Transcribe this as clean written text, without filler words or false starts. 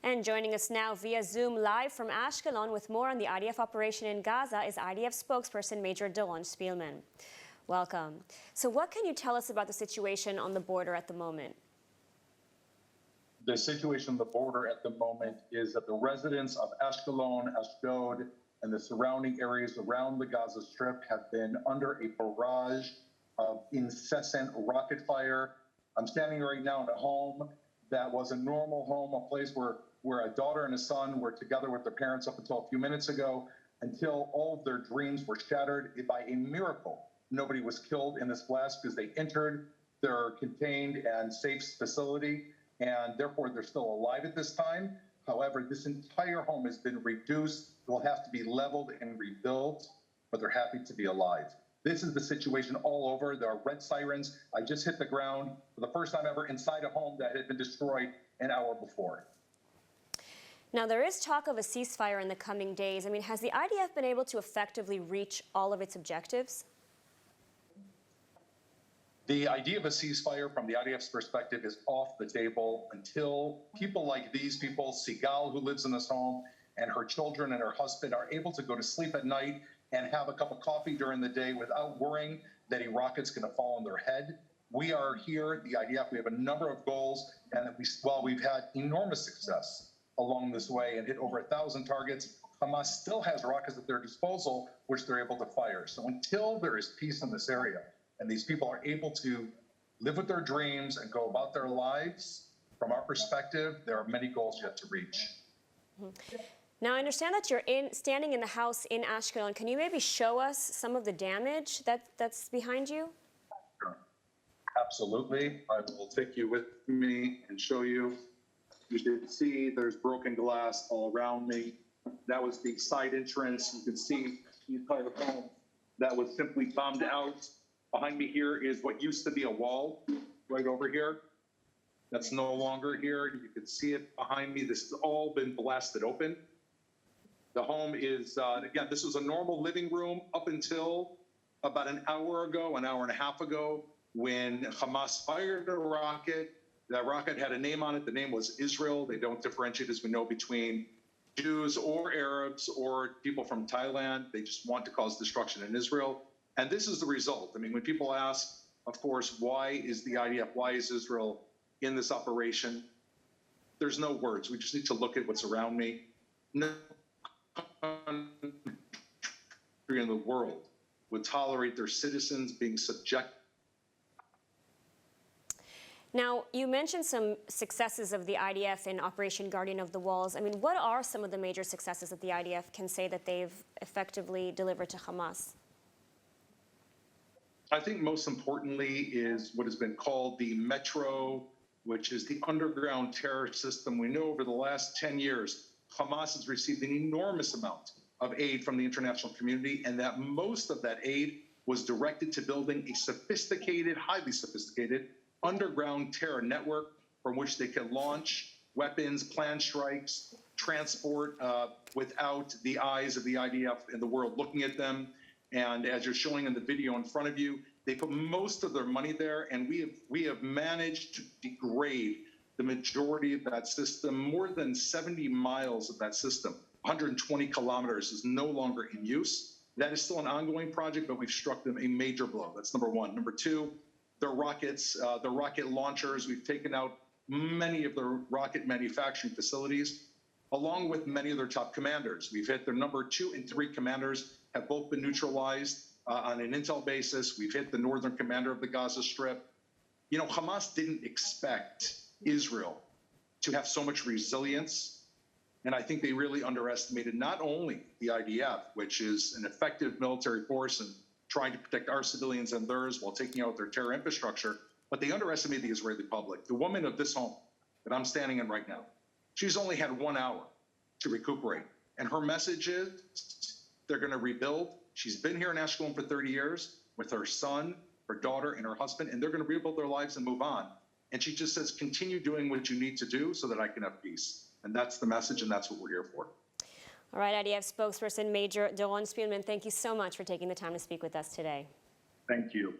And joining us now via Zoom live from Ashkelon with more on the IDF operation in Gaza is IDF spokesperson Major Doron Spielman. Welcome. So what can you tell us about the situation on the border at the moment? The situation on the border at the moment is that the residents of Ashkelon, Ashdod, and the surrounding areas around the Gaza Strip have been under a barrage of incessant rocket fire. I'm standing right now in a home that was a normal home, a place where a daughter and a son were together with their parents up until a few minutes ago, until all of their dreams were shattered. By a miracle, nobody was killed in this blast because they entered their contained and safe facility, and therefore they're still alive at this time. However, this entire home has been reduced. It will have to be leveled and rebuilt, but they're happy to be alive. This is the situation all over. There are red sirens. I just hit the ground for the first time ever inside a home that had been destroyed an hour before. Now, there is talk of a ceasefire in the coming days. I mean, has the IDF been able to effectively reach all of its objectives? The idea of a ceasefire from the IDF's perspective is off the table until people like these people, Sigal, who lives in this home, and her children and her husband are able to go to sleep at night and have a cup of coffee during the day without worrying that a rocket's going to fall on their head. We are here, the IDF, we have a number of goals, and while we've had enormous success along this way and hit over 1,000 targets, Hamas still has rockets at their disposal, which they're able to fire. So until there is peace in this area, and these people are able to live with their dreams and go about their lives, from our perspective, there are many goals yet to reach. Mm-hmm. Now, I understand that you're standing in the house in Ashkelon. Can you maybe show us some of the damage that's behind you? Sure. Absolutely. I will take you with me and show you. You can see there's broken glass all around me. That was the side entrance. You can see the entire home that was simply bombed out. Behind me here is what used to be a wall right over here. That's no longer here. You can see it behind me. This has all been blasted open. The home is, again, this was a normal living room up until about an hour ago, an hour and a half ago, when Hamas fired a rocket. That rocket had a name on it. The name was Israel. They don't differentiate, as we know, between Jews or Arabs or people from Thailand. They just want to cause destruction in Israel. And this is the result. I mean, when people ask, of course, why is the IDF, why is Israel in this operation? There's no words. We just need to look at what's around me. No country in the world would tolerate their citizens being subject. Now, you mentioned some successes of the IDF in Operation Guardian of the Walls. I mean, what are some of the major successes that the IDF can say that they've effectively delivered to Hamas? I think most importantly is what has been called the Metro, which is the underground terror system. We know over the last 10 years, Hamas has received an enormous amount of aid from the international community, and that most of that aid was directed to building a sophisticated, highly sophisticated underground terror network from which they can launch weapons, plan strikes, transport without the eyes of the IDF and the world looking at them. And as you're showing in the video in front of you, they put most of their money there, and we have managed to degrade the majority of that system. More than 70 miles of that system, 120 kilometers, is no longer in use. That is still an ongoing project, but we've struck them a major blow. That's number one. Number two, the rockets, the rocket launchers. We've taken out many of their rocket manufacturing facilities, along with many of their top commanders. We've hit their number 2 and 3 commanders have both been neutralized on an intel basis. We've hit the northern commander of the Gaza Strip. You know, Hamas didn't expect Israel to have so much resilience. And I think they really underestimated not only the IDF, which is an effective military force and trying to protect our civilians and theirs while taking out their terror infrastructure, but they underestimated the Israeli public. The woman of this home that I'm standing in right now, she's only had 1 hour to recuperate. And her message is they're going to rebuild. She's been here in Ashkelon for 30 years with her son, her daughter, and her husband, and they're going to rebuild their lives and move on. And she just says, continue doing what you need to do so that I can have peace. And that's the message, and that's what we're here for. All right, IDF spokesperson Major Doron Spielman, thank you so much for taking the time to speak with us today. Thank you.